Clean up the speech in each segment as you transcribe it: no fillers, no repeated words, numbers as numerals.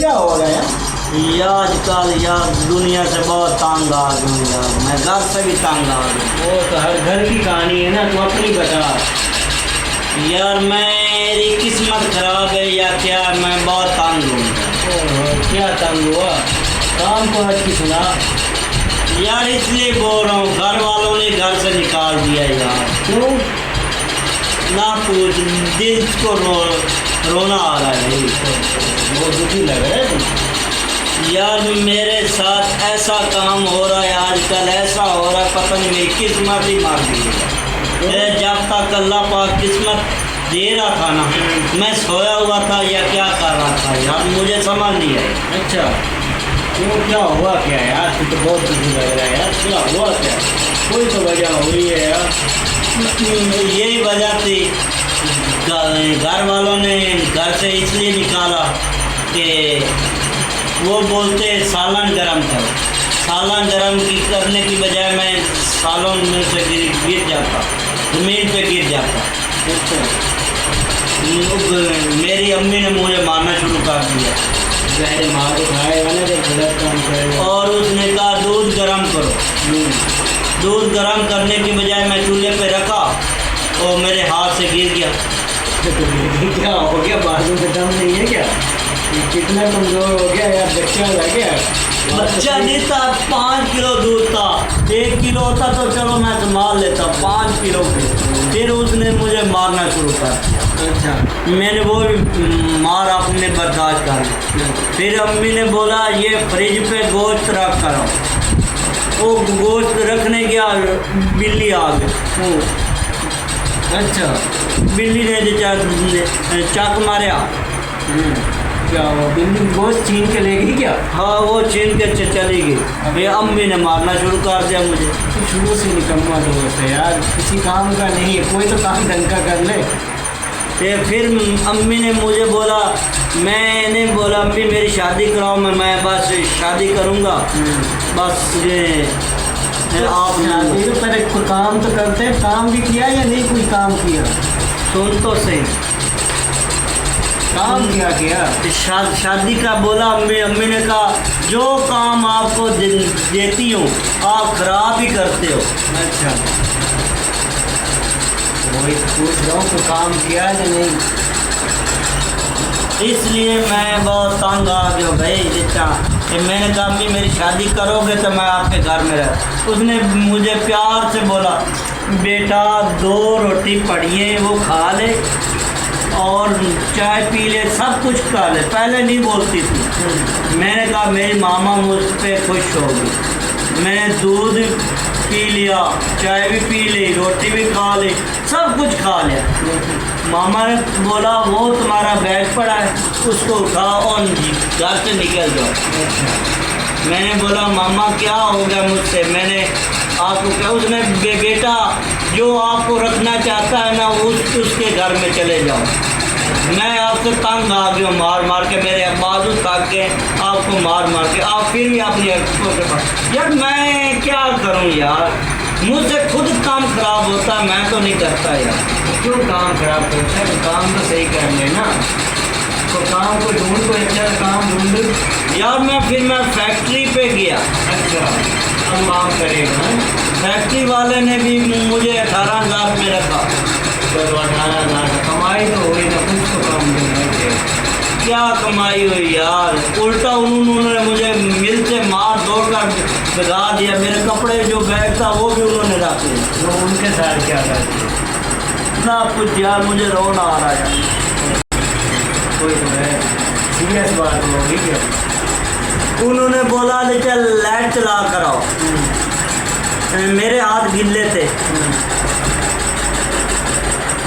क्या हो गया यार? आजकल यार दुनिया से बहुत तंग आ गई यार, मैं घर से भी तंग आ गई। वो तो हर घर की कहानी है ना, तू अपनी बता। यार मेरी किस्मत खराब है या क्या, मैं बहुत तंग हूँ। क्या तंग हुआ? काम को अच्छी सुना। यार इसलिए बोल रहा हूँ, घर वालों ने घर से निकाल दिया यार। क्यों? ना पूछ, दिल को रोना आ रहा है। वो दुखी लग रहा है। यार मेरे साथ ऐसा काम हो रहा है आजकल, ऐसा हो रहा है पता नहीं, मेरी किस्मत ही मार दी है। जब तक अल्लाह पाक किस्मत दे रहा था ना, मैं सोया हुआ था या क्या कर रहा था यार, मुझे समझ नहीं आया। अच्छा, क्यों? क्या हुआ क्या यार? तू तो बहुत दुखी लग रहा है यार। क्या हुआ क्या? कोई तो वजह हुई है यार। यही वजह थी, घर वालों ने घर से इसलिए निकाला कि वो बोलते सालन गरम करो। सालन गरम करने की बजाय मैं सालन में से गिर जाता, ज़मीन पे गिर जाता। मेरी अम्मी ने मुझे मारना शुरू कर दिया। पहले माँ को खाएगा ना जब गलत काम करेगा। और उसने कहा दूध गरम करो। दूध गरम करने की बजाय मैं चूल्हे पे रखा और मेरे हाथ से गिर गया। क्या हो गया? बाजू में दम नहीं है क्या? कितना कमजोर हो गया यार? बच्चा है क्या? बच्चा नहीं था, 5 किलो दूध था। 1 किलो होता तो चलो मैं संभाल लेता, 5 किलो के। फिर उसने मुझे मारना शुरू कर दिया। अच्छा, मैंने वो मार अपने बर्दाश्त कर ली। फिर अम्मी ने बोला ये फ्रिज पे गोश्त रख करो। वो गोश्त रखने गया, बिल्ली आ गई। अच्छा, बिल्ली ने चाक मारा। क्या हुआ? बिल्ली गोश्त छीन के ले गई क्या? हाँ, वो छीन के चली गई। फिर अम्मी ने मारना शुरू कर दिया मुझे। तो शुरू से निकम्मा दोस्त है यार, किसी काम का नहीं है। कोई तो काम ढंग का कर ले। फिर अम्मी ने मुझे बोला, मैंने बोला अम्मी मेरी शादी कराओ, मैं बस शादी करूँगा। बस ये आप शादी तो पहले कोई काम तो करते हैं। काम भी किया या नहीं कोई काम किया? सुन तो सही, काम क्या किया? शादी का बोला अम्मी ने कहा जो काम आपको देती हूँ आप खराब ही करते हो। अच्छा, वही पूछ रहा हूँ, तो काम किया या नहीं? इसलिए मैं बहुत तंग आ गया भाई जितना कि मैंने कहा अम्मी मेरी शादी करोगे तो मैं आपके घर में रह। उसने मुझे प्यार से बोला बेटा 2 रोटी पड़ी है वो खा ले और चाय पी ले, सब कुछ खा ले। पहले नहीं बोलती थी। मैंने कहा मेरी मामा मुझ पर खुश होगी। मैंने दूध पी लिया, चाय भी पी ली, रोटी भी खा ली, सब कुछ खा लिया। मामा ने बोला वो तुम्हारा बैग पड़ा है उसको उठाओ और घर से निकल जाओ। मैंने बोला मामा क्या हो गया मुझसे, मैंने आपको क्या? उसने बेटा जो आपको रखना चाहता है ना उसके घर में चले जाओ। मैं आपसे तंग आ गया, मार मार के मेरे बाजू थक गए आपको मार मार के। आप फिर भी अपनी अर्थों के पास। यार मैं क्या करूं यार, मुझसे खुद काम खराब होता है, मैं तो नहीं करता यार। क्यों काम खराब करता है? तो काम तो सही कर लेना। तो काम को ढूंढ, कोई अच्छा काम ढूंढ यार। मैं फैक्ट्री पे गया। अच्छा, अब काम करेगा। फैक्ट्री वाले ने भी मुझे 18,000 में रखा। चलो 18,000 कमाई तो हुई ना, कुछ तो काम देना। क्या कमाई हुई यार, उल्टा उन्होंने मुझे मिल से मार दौड़ कर भिगा दिया। मेरे कपड़े जो बैग था वो भी उन्होंने रख लिया। तो उनके साथ क्या करते? ना कुछ यार, मुझे रोना आ रहा है। कोई तो है, सीरियस बात होगी क्या? उन्होंने बोला ले चल लाइट चला कर आओ। मेरे हाथ गिल्ले थे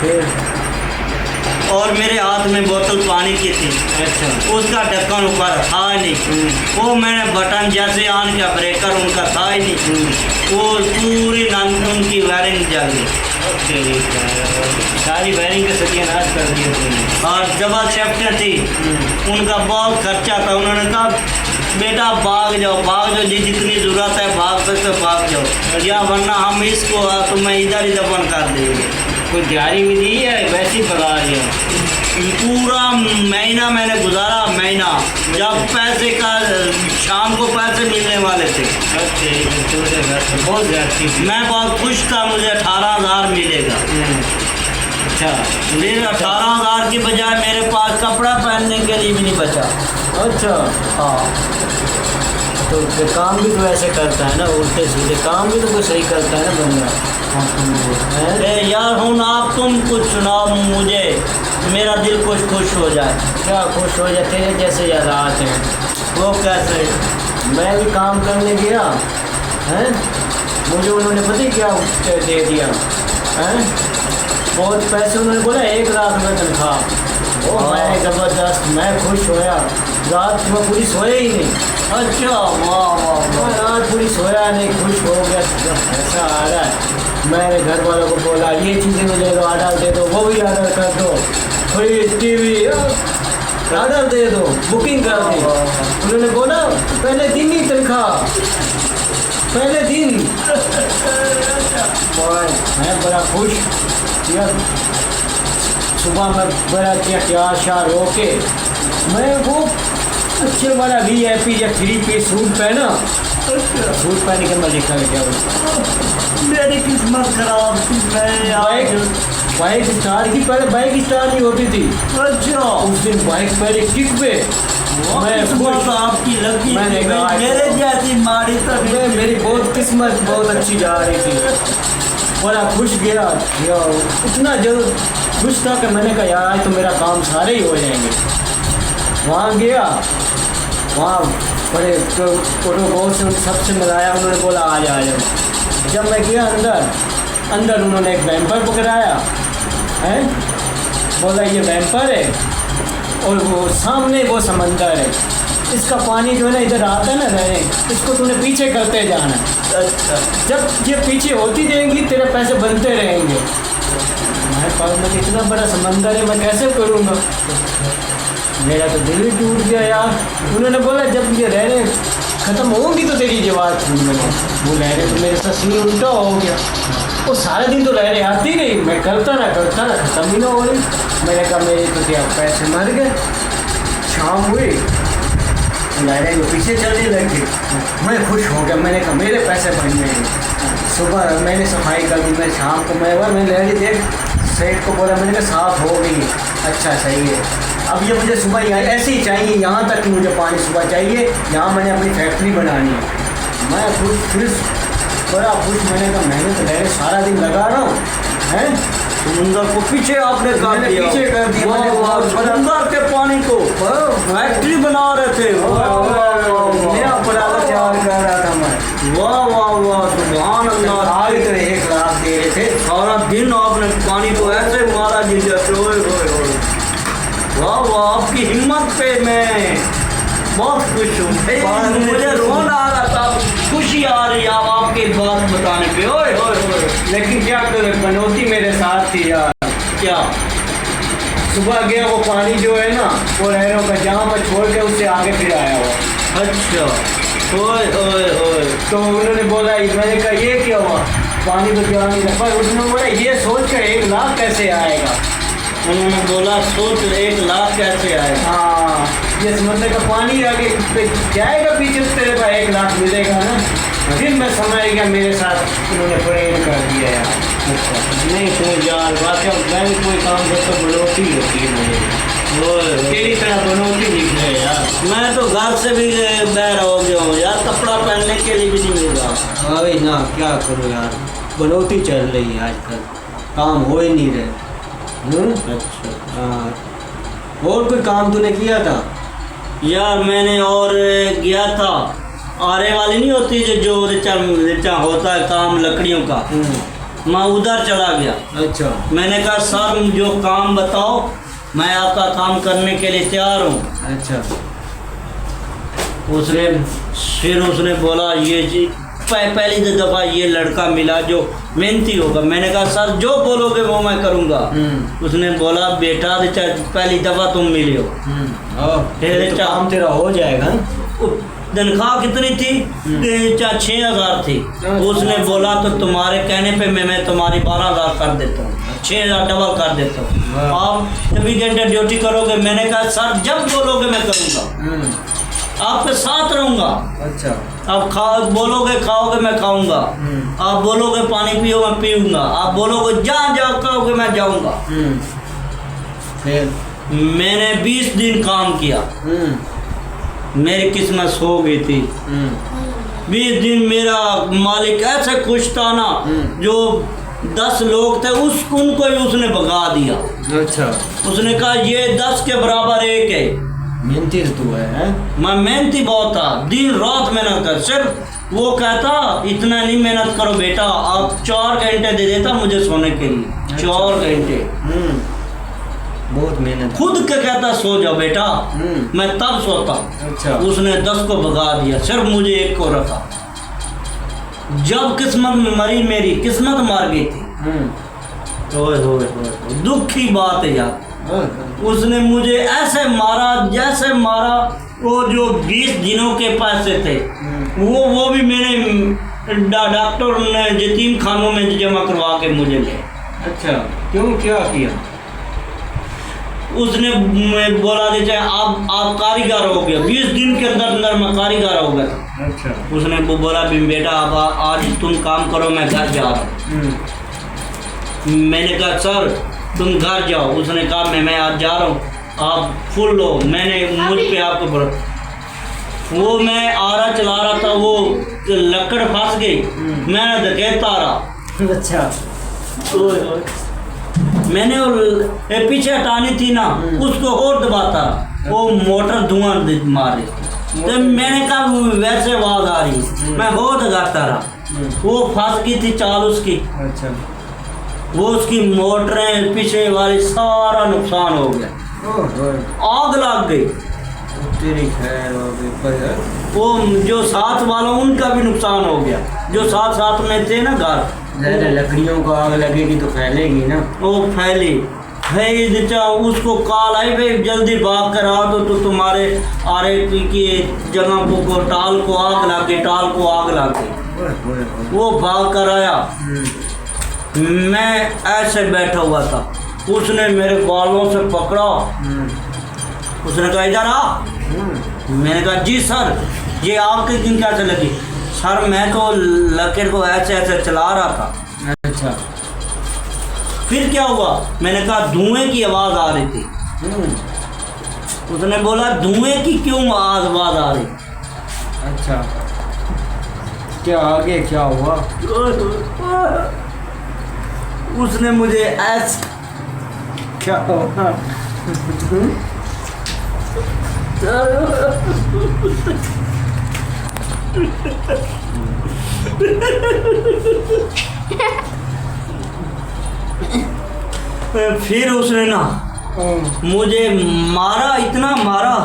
फिर और मेरे हाथ में बोतल पानी की थी। अच्छा, उसका ढक्कन ऊपर था नहीं। वो मैंने बटन जैसे आन किया, ब्रेकर उनका था ही नहीं। वो पूरी उनकी वायरिंग जल गई। सारी वायरिंग का सत्यानाश कर दिया तुमने। और डबल शिफ्ट थी, उनका बहुत खर्चा था। उन्होंने कहा बेटा भाग जाओ जी, जितनी ज़रूरत है भाग सकते भाग जाओ, या वरना हम इसको तुम्हें इधर ही दफन कर देंगे। कोई दिहाड़ी भी दी है वैसी पका रही है? पूरा महीना मैंने गुजारा, महीना, जब पैसे का शाम को पैसे मिलने वाले थे। बहुत ज्यादा। मैं बहुत खुश था, मुझे 18,000 मिलेगा। अच्छा, लेकिन 18,000 की बजाय मेरे पास कपड़ा पहनने के लिए भी नहीं बचा। अच्छा। हाँ, तो काम भी तो ऐसे करता है ना, उल्टे सीधे काम भी तो कोई सही करता है ना बंदा। अरे यार हूँ आप, तुम कुछ सुनाओ मुझे, मेरा दिल कुछ खुश हो जाए। क्या खुश हो जाते हैं जैसे याद आते हैं? वो कैसे? मैं भी काम करने गया हैं, मुझे उन्होंने पता ही क्या दे दिया हैं, बहुत पैसे। उन्होंने बोला 1 लाख में तनख्वाह। वो मैं ज़बरदस्त, मैं खुश होया, रात में पूरी सोया ही नहीं। अच्छा, वाह वाह वाह। रात पूरी सोया नहीं, खुश हो गया। जब पैसा आ रहा है, मैंने घर वालों को बोला ये चीज़ें मुझे दो, ऑर्डर दे दो, वो भी ऑर्डर कर दो, फ्रिज, टीवी ऑर्डर दे दो, बुकिंग कर दी। उन्होंने बोला पहले दिन ही तनख्वाह, पहले दिन। मैं बड़ा खुश यार, सुबह में बड़ा तैयार शार होके मैं वो अच्छे वाला VIP या 3 पीस सूट पहना, सूट पहन के मैं लिखा गया। मेरी किस्मत खराब थी। बाइक स्टार की, पहले बाइक स्टार नहीं होती थी। अच्छा, उस दिन बाइक पहले किक पे मैं किस्मत आपकी लगी। मैंने कहा मेरे जैसी माड़ी तक मेरी बहुत किस्मत बहुत अच्छी जा रही थी। बड़ा खुश गया यार, इतना जरूर खुश था कि मैंने कहा यार आज तो मेरा काम सारे ही हो जाएंगे। वहाँ गया, वहाँ बड़े प्रोटोकॉल से सबसे मिलाया, उन्होंने बोला आ जाओ। जब मैं गया अंदर उन्होंने एक वैम्पर पकड़ाया है, बोला ये वैम्पर है और वो सामने वो समंदर है, इसका पानी जो है ना इधर आता है ना रहने, इसको तूने पीछे करते जाना। अच्छा, जब ये पीछे होती जाएंगी तेरे पैसे बनते रहेंगे। मैं पास में इतना बड़ा समंदर है, मैं कैसे करूँगा? मेरा तो दिल ही टूट गया यार। उन्होंने बोला जब ये रहने ख़त्म होंगी तो तेरी जवाब छूट गई। वो लहरें तो मेरे साथ सीन उल्टा हो गया। वो सारे दिन तो लहरें आती रही, मैं करता ना ख़त्म ही ना हो रही। मैंने कहा मेरे तो क्या पैसे मर गए। शाम हुई, लहरें जो पीछे चलने लगी, मैं खुश हो गया। मैंने कहा मेरे पैसे बन जाएंगे। सुबह मैंने सफाई कर दी, मैं शाम को मैं लहरें देख सेठ को बोला, मैंने कहा साफ़ हो गई। अच्छा सही है, अब ये मुझे सुबह ही ऐसे ही चाहिए, यहाँ तक कि मुझे पानी सुबह चाहिए, यहाँ मैंने अपनी फैक्ट्री बनानी है। मैं खुश फिर बड़ा खुश। मैंने कहा मैंने तो लहरें सारा दिन लगा रहा हूँ हैं, समुंदर को पीछे आपने कर दिया। पीछे कर दिया। समुंदर के पानी को फैक्ट्री बना रहे थे। नया प्रोडक्ट तैयार कर रहा था मैं। वाह वाह वाह, सुभान अल्लाह। आज तो 1 लाख दे रहे थे। सारा दिन आपने पानी को ऐसे मारा जी जैसे वाह वाह, आपकी हिम्मत पे मैं बहुत खुश हूँ। मुझे रोना आ रहा था, खुशी आ रही है आपकी बात बताने पे। ओए ओए, लेकिन क्या करें, बनौती मेरे साथ थी यार। क्या? सुबह गया वो पानी जो है ना, वो लहरों का जहाँ पर छोड़ के उससे आगे फिर आया हुआ। अच्छा, ओए ओए ओए। तो उन्होंने बोला, मैंने कहा ये क्या हुआ, पानी तो क्या नहीं था। पर उसने बोला ये सोच कर 1 लाख कैसे आएगा। उन्होंने बोला सोच 1 लाख कैसे आएगा। हाँ, ये समंदर का पानी आगे जाएगा पीछे, तेरे को 1 लाख मिलेगा ना। फिर मैं समझ गया मेरे साथ उन्होंने प्रेम कर दिया यार। नहीं तो यार वाकई मैं भी कोई काम करता तो बनौती होती है मुझे। तेरी तरह बनौती निकले यार। मैं तो घर से भी बाहर हो गया हूँ यार, कपड़ा पहनने के लिए भी नहीं मिल रहा। अरे ना क्या करो यार, बनौती चल रही है आजकल, काम हो ही नहीं रहे। अच्छा, हाँ, और कोई काम तूने किया था? यार मैंने और गया था, आरे वाली नहीं होती जो रिचा होता है काम लकड़ियों का, मैं उधर चला गया। अच्छा, मैंने कहा सर जो काम बताओ, मैं आपका काम करने के लिए तैयार हूँ। अच्छा। उसने बोला ये जी पहली दफ़ा ये लड़का मिला जो मेहनती होगा। मैंने कहा सर जो बोलोगे वो मैं करूँगा। उसने बोला बेटा पहली दफ़ा तुम मिले हो, तो काम तेरा हो जाएगा। तनख्वाह कितनी थी? 6,000 थी। उसने बोला तो तुम्हारे कहने पे मैं तुम्हारी 12,000 कर देता हूँ। 6,000 डबल कर देता हूँ। वाह। आप 24 घंटे ड्यूटी करोगे। मैंने कहा सर जब बोलोगे मैं करूँगा, आपके साथ रहूँगा। अच्छा। आप बोलोगे खाओगे मैं खाऊंगा, आप बोलोगे पानी पियो मैं पीऊँगा, आप बोलोगे जहाँ जाओ कहोगे मैं जाऊँगा। फिर मैंने 20 दिन काम किया, मेरी किस्मत सो गई थी। 20 दिन मेरा मालिक ऐसे खुश था ना, जो 10 लोग थे उनको ही उसने भगा दिया। अच्छा। उसने कहा ये 10 के बराबर एक है। मेहनती तो तू है? मैं मेहनती बहुत था, दिन रात मेहनत कर। सिर्फ वो कहता इतना नहीं मेहनत करो बेटा, आप 4 घंटे दे देता मुझे सोने के लिए। 4 घंटे बहुत मेहनत। खुद के कहता सो जाओ बेटा, मैं तब सोता। अच्छा। उसने 10 को भगा दिया, सिर्फ मुझे एक को रखा। जब किस्मत मरी, मेरी किस्मत मार गई थी। ओए होए होए, दुख की बात है यार। उसने मुझे ऐसे मारा जैसे मारा। वो जो 20 दिनों के पैसे थे वो भी मैंने डॉक्टर ने यतीम खानों में जमा करवा के मुझे ले। अच्छा, क्यों, क्या किया? उसने बोला दे चाहे आप कारीगर हो गया। 20 दिन के अंदर अंदर मैं कारीगर हो गया। अच्छा। उसने वो बोला भी बेटा अब आज तुम काम करो, मैं घर जा रहा हूँ। मैंने कहा सर तुम घर जाओ। उसने कहा मैं आज जा रहा हूँ, आप फुल लो। मैंने मुझ पे आपको वो मैं आरा चला रहा था, वो लकड़ फंस गई, मैंने धकेलता रहा। अच्छा। मैंने वो पीछे हटानी थी ना, उसको और दबाता रहा, वो मोटर धुआं मारे। तो मैंने कहा वैसे आवाज आ रही, मैं और दगाता रहा। वो फंस गई थी चाल उसकी। अच्छा। वो उसकी मोटरें पीछे वाली सारा नुकसान हो गया, आग लग गई। तेरी खैर हो गई पर वो जो साथ वालों उनका भी नुकसान हो गया, जो साथ में थे ना घर। ज़्यादा लकड़ियों को आग लगेगी तो फैलेगी ना। वो फैली है। उसको कॉल आई भाई जल्दी भाग कर आ तो तुम्हारे आरे की जगह को टाल को आग लग गई, टाल को आग लग गई। वो भाग कर आया, मैं ऐसे बैठा हुआ था। उसने मेरे बालों से पकड़ा, उसने कहा इधर आ। मैंने कहा जी सर, ये आपके दिन कैसे लगी? सर मैं तो लकड़ को ऐसे ऐसे चला रहा था। अच्छा। फिर क्या हुआ? मैंने कहा धुएं की आवाज़ आ रही थी। उसने बोला धुएं की क्यों आवाज़ आ रही? अच्छा, क्या आगे क्या हुआ? उसने मुझे ऐसे क्या हुआ? फिर उसने ना मुझे मारा, इतना मारा।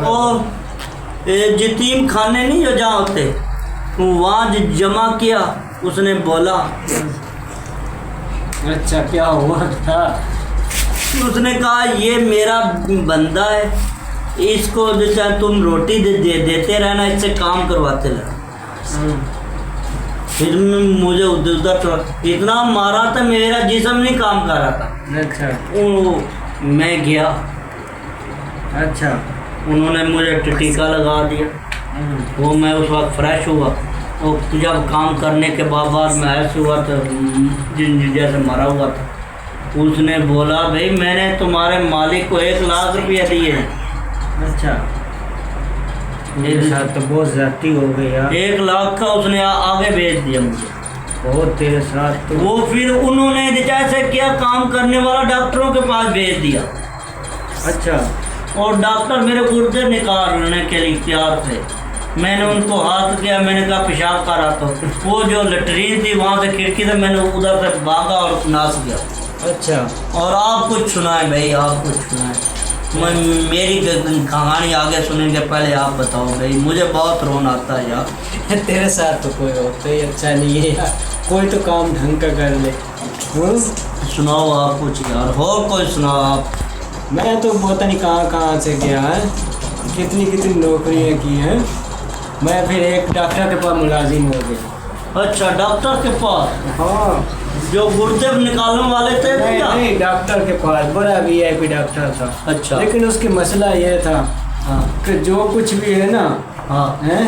और यतीम खाने नहीं जो जहाँ होते वहाँ जमा किया। उसने बोला अच्छा, क्या हुआ था? उसने कहा ये मेरा बंदा है, इसको जैसे तुम रोटी देते रहना, इससे काम करवाते रहना। फिर मुझे उधर इतना मारा था, मेरा जिस्म नहीं काम कर रहा था। अच्छा। मैं गया, अच्छा। उन्होंने मुझे टीका लगा दिया। वो मैं उस वक्त फ्रेश हुआ। वो जब काम करने के बाद मैं ऐसे हुआ था जैसे मरा हुआ था। उसने बोला भाई मैंने तुम्हारे मालिक को 1 लाख रुपया दिए। अच्छा, मेरे साथ तो बहुत ज्यादती हो गई यार। 1 लाख का उसने आगे भेज दिया मुझे। बहुत तेरे साथ तो। वो फिर उन्होंने जैसे क्या काम करने वाला डॉक्टरों के पास भेज दिया। अच्छा। और डॉक्टर मेरे गुर्दे निकालने के लिए तैयार थे। मैंने उनको हाथ किया, मैंने कहा पेशाब कर रहा था। वो जो लैट्रीन थी वहाँ से खिड़की से मैंने उधर से भागा और नाच गया। अच्छा। और आप कुछ सुनाए भाई, आप कुछ सुनाए। मैं मेरी कहानी आगे सुनेंगे, पहले आप बताओ भाई। मुझे बहुत रोना आता है यार। तेरे साथ तो कोई होता ही अच्छा नहीं है यार। कोई तो काम ढंग का कर ले। सुनाओ आप कुछ यार, और कोई सुनाओ आप। मैं तो पता नहीं कहाँ से गया है, कितनी नौकरियाँ की हैं। मैं फिर एक डॉक्टर के पास मुलाजिम हो गया। अच्छा, डॉक्टर के पास? हाँ। जो गुर्दे निकालने वाले थे क्या? नहीं, डॉक्टर के पास, बड़ा वीआईपी डॉक्टर था। अच्छा। लेकिन उसकी मसला यह था हाँ कि जो कुछ भी है ना, हाँ हैं,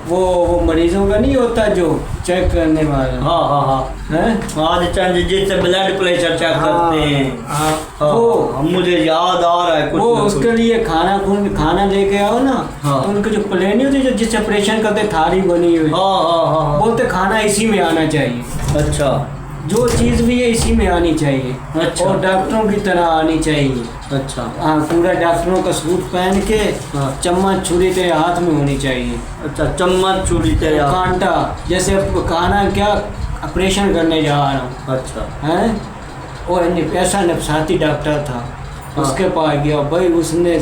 वो मरीजों का नहीं होता जो चेक करने वाला, हाँ हाँ हाँ हैं? आज चंद जिससे ब्लड प्रेशर चेक करते हैं। हाँ, हाँ, वो मुझे याद आ रहा है कुछ वो ना कुछ। उसके लिए खाना लेके आओ ना। हाँ। तो उनके जो प्लेन नहीं होती, जो जिससे ऑपरेशन करते, थाली बनी हुई, हाँ हाँ हाँ हाँ। बोलते खाना इसी में आना चाहिए। अच्छा जो चीज़ भी है इसी में आनी चाहिए। अच्छा। और डॉक्टरों की तरह आनी चाहिए। अच्छा हाँ, पूरा डॉक्टरों का सूट पहन के, हाँ। चम्मच छुरी तेरे हाथ में होनी चाहिए। अच्छा, चम्मच छुरी तेरे हाथ। कांटा, जैसे अब खाना क्या ऑपरेशन करने जा रहा हूँ, अच्छा हैं? और ऐसा नफसाती डॉक्टर था। हाँ। उसके पास गया भाई, उसने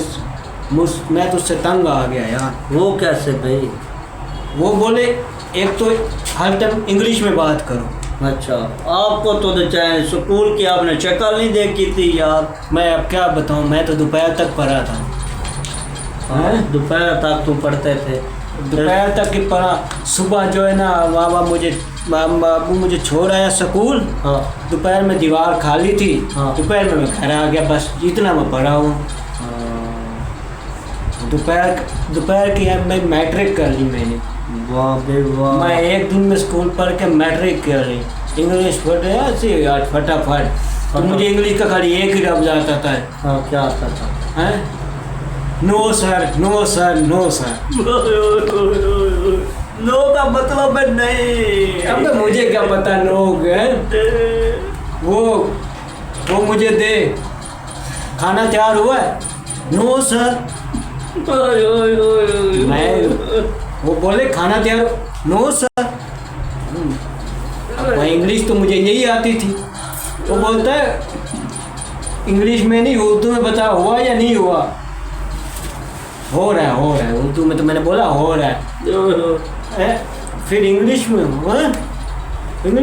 मैं तो उससे तंग आ गया यार। वो कैसे भाई? वो बोले एक तो हर टाइम इंग्लिश में बात करो। अच्छा, आपको तो चाहे स्कूल की आपने शक्ल नहीं देखी थी यार। मैं अब क्या बताऊँ, मैं तो दोपहर तक पढ़ा था। हैं? दोपहर तक तुम पढ़ते थे? दोपहर तक ही पढ़ा। सुबह जो है ना, बाबू मुझे छोड़ आया स्कूल। हाँ दोपहर में दीवार खाली थी। हाँ। दोपहर में मैं घर आ गया, बस इतना मैं पढ़ा हूँ। दोपहर की है, मैं मैट्रिक कर ली मैंने। वाह बे वाह। मैं एक दिन में स्कूल पढ़ के मैट्रिक कर ली। इंग्लिश पढ़ रहा से यार फटाफट। तो मुझे इंग्लिश का खाली एक ही लफ्ज आता था। हाँ, क्या आता था? हैं? No sir, no sir, no sir. No का मतलब है नहीं। अब मुझे क्या पता नो है। वो मुझे दे, खाना तैयार हुआ है? No sir. वो बोले खाना तैयार, नो सर। अब इंग्लिश तो मुझे यही आती थी। वो बोलता है इंग्लिश में नहीं, उर्दू में बता, हुआ या नहीं हुआ? हो रहा है। उर्दू में तो मैंने बोला हो रहा है। फिर इंग्लिश में हुआ।